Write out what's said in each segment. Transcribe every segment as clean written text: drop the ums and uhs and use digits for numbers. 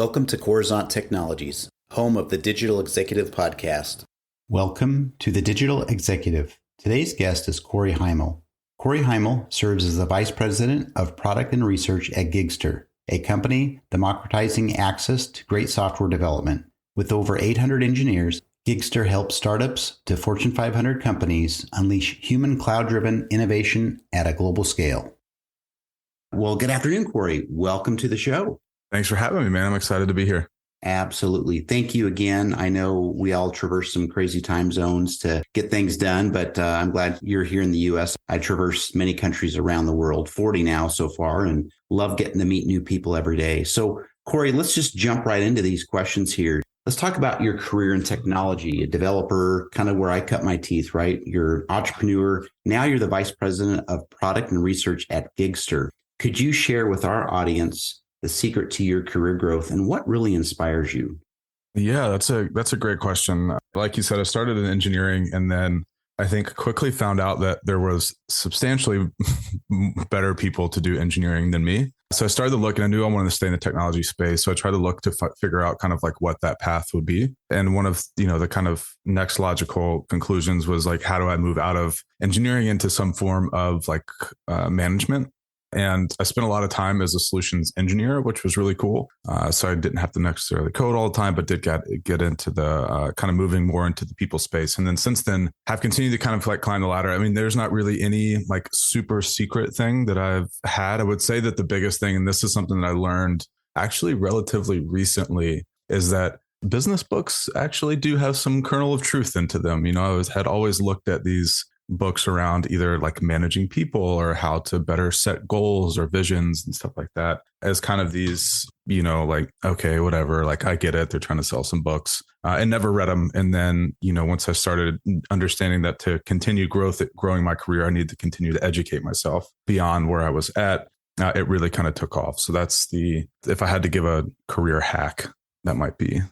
Welcome to Coruzant Technologies, home of the Digital Executive Podcast. Welcome to the Digital Executive. Today's guest is Cory Hymel. Cory Hymel serves as the Vice President of Product and Research at Gigster, a company democratizing access to great software development. With over 800 engineers, Gigster helps startups to Fortune 500 companies unleash human cloud-driven innovation at a global scale. Well, good afternoon, Cory. Welcome to the show. Thanks for having me, man. I'm excited to be here. Absolutely. Thank you again. I know we all traverse some crazy time zones to get things done, but I'm glad you're here in the U.S. I traverse many countries around the world, 40 now so far, and love getting to meet new people every day. So, Cory, let's just jump right into these questions here. Let's talk about your career in technology, a developer, kind of where I cut my teeth, right? You're an entrepreneur. Now you're the Vice President of Product and Research at Gigster. Could you share with our audience the secret to your career growth and what really inspires you? Yeah, that's a great question. Like you said, I started in engineering and then I think quickly found out that there was substantially better people to do engineering than me. So I started to look and I knew I wanted to stay in the technology space. So I tried to look to figure out kind of like what that path would be. And one of, the kind of next logical conclusions was like, how do I move out of engineering into some form of like management? And I spent a lot of time as a solutions engineer, which was really cool. So I didn't have to necessarily code all the time, but did get into the kind of moving more into the people space. And then since then, have continued to kind of like climb the ladder. I mean, there's not really any like super secret thing that I've had. I would say that the biggest thing, and this is something that I learned actually relatively recently, is that business books actually do have some kernel of truth into them. I had always looked at these books around either like managing people or how to better set goals or visions and stuff like that as kind of these, like, okay, whatever, like I get it. They're trying to sell some books and never read them. And then, once I started understanding that to continue growing my career, I need to continue to educate myself beyond where I was at. It really kind of took off. So that's if I had to give a career hack, that might be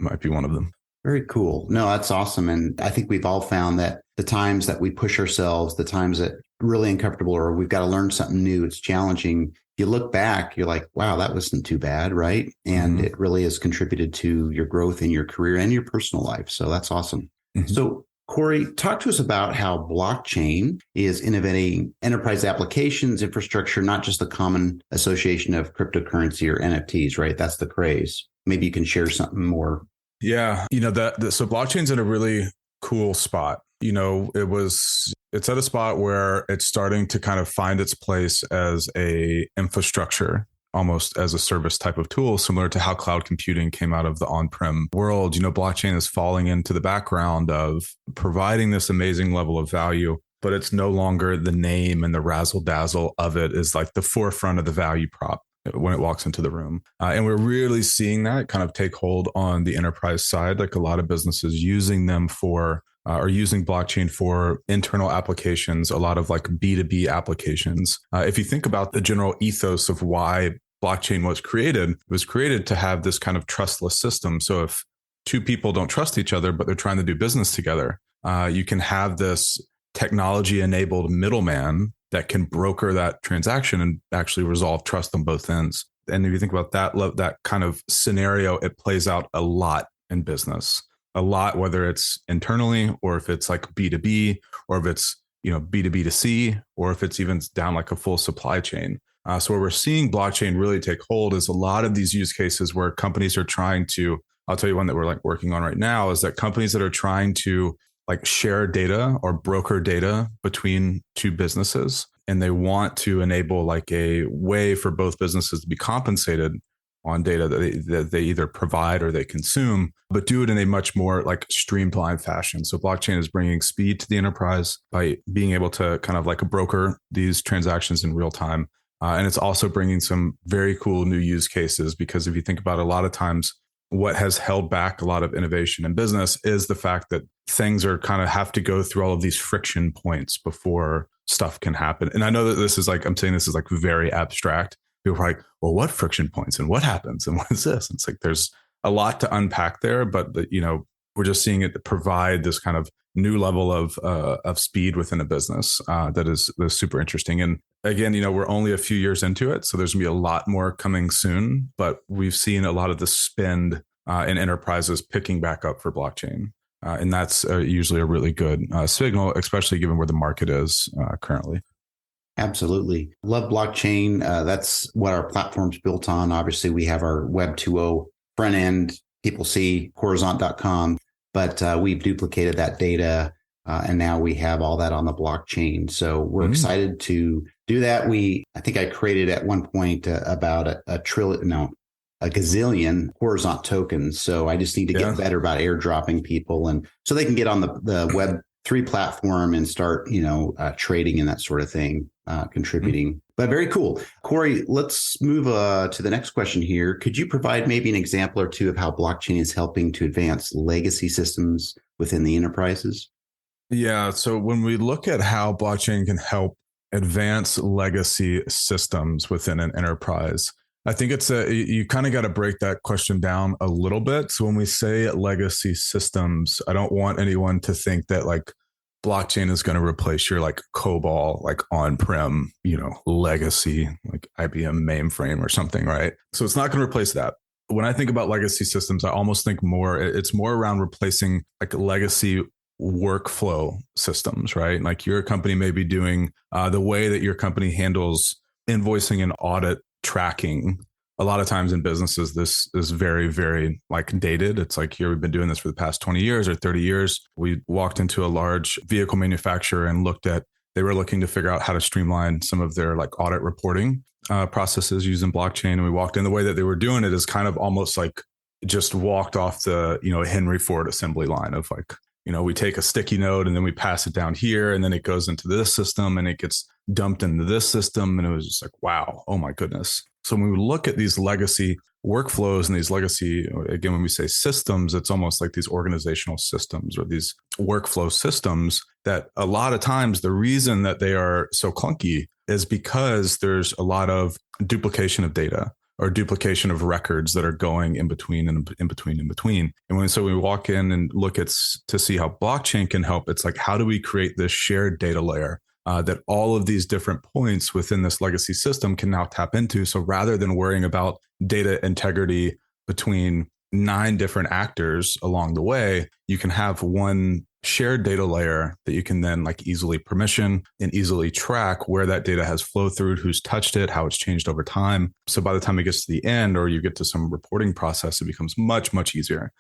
one of them. Very cool. No, that's awesome. And I think we've all found that the times that we push ourselves, the times that really uncomfortable or we've got to learn something new, it's challenging. You look back, you're like, wow, that wasn't too bad, right? And it really has contributed to your growth in your career and your personal life. So that's awesome. Mm-hmm. So Cory, talk to us about how blockchain is innovating enterprise applications, infrastructure, not just the common association of cryptocurrency or NFTs, right? That's the craze. Maybe you can share something more. Yeah. So blockchain's in a really cool spot. It's at a spot where it's starting to kind of find its place as a infrastructure, almost as a service type of tool, similar to how cloud computing came out of the on-prem world. Blockchain is falling into the background of providing this amazing level of value, but it's no longer the name and the razzle dazzle of it is like the forefront of the value prop when it walks into the room. And we're really seeing that kind of take hold on the enterprise side, like a lot of businesses using them or using blockchain for internal applications, a lot of like B2B applications. If you think about the general ethos of why blockchain was created to have this kind of trustless system. So if two people don't trust each other, but they're trying to do business together, you can have this technology-enabled middleman that can broker that transaction and actually resolve trust on both ends. And if you think about that kind of scenario, it plays out a lot in business, a lot, whether it's internally or if it's like B2B or if it's, B2B to C, or if it's even down like a full supply chain. So where we're seeing blockchain really take hold is a lot of these use cases where companies are trying to, I'll tell you one that we're like working on right now is that companies that are trying to like share data or broker data between two businesses. And they want to enable like a way for both businesses to be compensated on data that they either provide or they consume, but do it in a much more like streamlined fashion. So blockchain is bringing speed to the enterprise by being able to kind of like broker these transactions in real time. And it's also bringing some very cool new use cases, because if you think about it, a lot of times what has held back a lot of innovation in business is the fact that things are kind of have to go through all of these friction points before stuff can happen. And I know that I'm saying this is like very abstract. People are like, well, what friction points and what happens and what is this? And it's like, there's a lot to unpack there, but we're just seeing it provide this kind of new level of speed within a business that's super interesting. And again, we're only a few years into it, so there's gonna be a lot more coming soon. But we've seen a lot of the spend in enterprises picking back up for blockchain, and that's usually a really good signal, especially given where the market is currently. Absolutely. Love blockchain. That's what our platform's built on. Obviously, we have our Web 2.0 front end. People see Coruzant.com, but we've duplicated that data. And now we have all that on the blockchain. So we're excited to do that. I think I created at one point about a gazillion Coruzant tokens. So I just need to get better about airdropping people. And so they can get on the Web3 platform and start, trading and that sort of thing, contributing. But very cool. Cory, let's move to the next question here. Could you provide maybe an example or two of how blockchain is helping to advance legacy systems within the enterprises? Yeah. So when we look at how blockchain can help advance legacy systems within an enterprise, I think you kind of got to break that question down a little bit. So when we say legacy systems, I don't want anyone to think that like blockchain is going to replace your like COBOL, like on-prem, legacy, like IBM mainframe or something, right? So it's not going to replace that. When I think about legacy systems, I almost think it's more around replacing like legacy workflow systems, right? Like your company may be doing the way that your company handles invoicing and audit tracking. A lot of times in businesses, this is very, very like dated. It's like, here, we've been doing this for the past 20 years or 30 years. We walked into a large vehicle manufacturer and they were looking to figure out how to streamline some of their like audit reporting processes using blockchain. And we walked in, the way that they were doing it is kind of almost like just walked off the, Henry Ford assembly line of like, we take a sticky note and then we pass it down here and then it goes into this system and it gets dumped into this system. And it was just like, wow, oh my goodness. So when we look at these legacy workflows and these legacy, again, when we say systems, it's almost like these organizational systems or these workflow systems that a lot of times the reason that they are so clunky is because there's a lot of duplication of data or duplication of records that are going in between. And so we walk in and look to see how blockchain can help. It's like, how do we create this shared data layer that all of these different points within this legacy system can now tap into? So rather than worrying about data integrity between 9 different actors along the way, you can have one shared data layer that you can then like easily permission and easily track where that data has flowed through, who's touched it, how it's changed over time. So by the time it gets to the end or you get to some reporting process, it becomes much, much easier.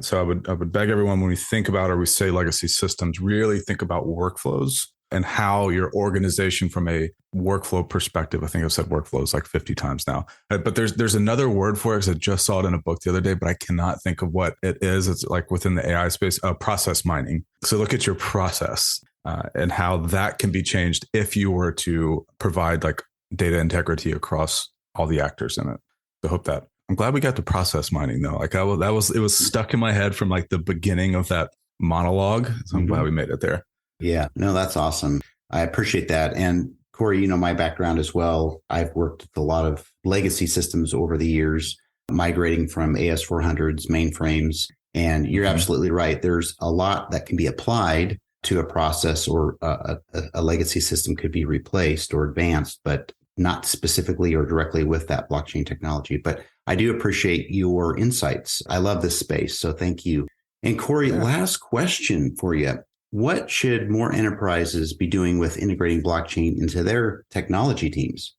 So I would beg everyone, when we think about or we say legacy systems, really think about workflows and how your organization from a workflow perspective, I think I've said workflows like 50 times now, but there's another word for it because I just saw it in a book the other day, but I cannot think of what it is. It's like within the AI space, process mining. So look at your process and how that can be changed if you were to provide like data integrity across all the actors in it. So hope that. I'm glad we got to process mining though. Like it was stuck in my head from like the beginning of that monologue. So I'm glad we made it there. Yeah, no, that's awesome. I appreciate that. And Cory, my background as well. I've worked with a lot of legacy systems over the years, migrating from AS400s, mainframes. And you're absolutely right. There's a lot that can be applied to a process, or a legacy system could be replaced or advanced, but not specifically or directly with that blockchain technology. But I do appreciate your insights. I love this space. So thank you. And Cory, last question for you. What should more enterprises be doing with integrating blockchain into their technology teams?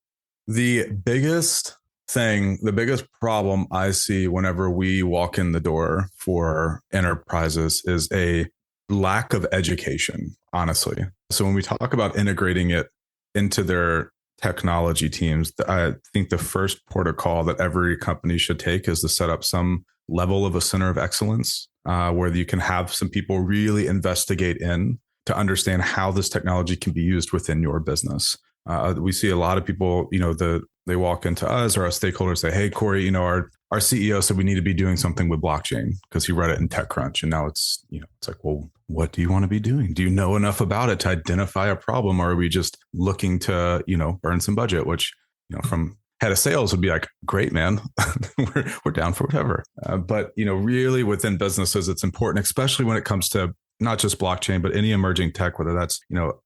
The biggest problem I see whenever we walk in the door for enterprises is a lack of education, honestly. So when we talk about integrating it into their technology teams, I think the first protocol that every company should take is to set up some level of a center of excellence where you can have some people really investigate in to understand how this technology can be used within your business. We see a lot of people, they walk into us or our stakeholders say, hey, Cory, our CEO said we need to be doing something with blockchain because he read it in TechCrunch. And now it's like, well, what do you want to be doing? Do you know enough about it to identify a problem? Or are we just looking to, burn some budget, which, from head of sales would be like, great, man, we're down for whatever. But, really within businesses, it's important, especially when it comes to not just blockchain, but any emerging tech, whether that's,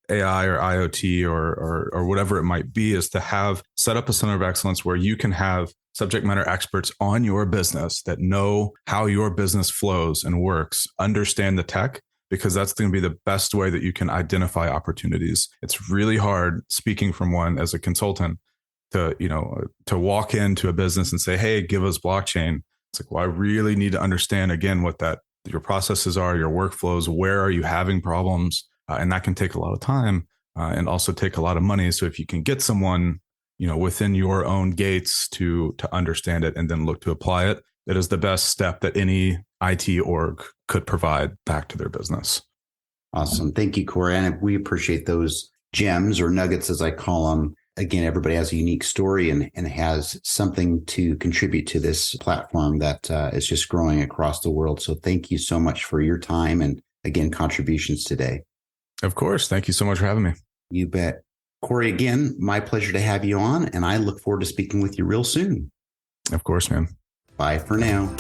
AI or IoT or whatever it might be, is to have set up a center of excellence where you can have subject matter experts on your business that know how your business flows and works, understand the tech, because that's going to be the best way that you can identify opportunities. It's really hard, speaking from one as a consultant, to walk into a business and say, hey, give us blockchain. It's like, well, I really need to understand again what your processes are, your workflows, where are you having problems? And that can take a lot of time and also take a lot of money. So if you can get someone, within your own gates to understand it and then look to apply it, that is the best step that any IT org could provide back to their business. Awesome. Thank you, Cory. And we appreciate those gems or nuggets, as I call them. Again, everybody has a unique story and has something to contribute to this platform that is just growing across the world. So thank you so much for your time and, again, contributions today. Of course. Thank you so much for having me. You bet. Cory, again, my pleasure to have you on, and I look forward to speaking with you real soon. Of course, man. Bye for now.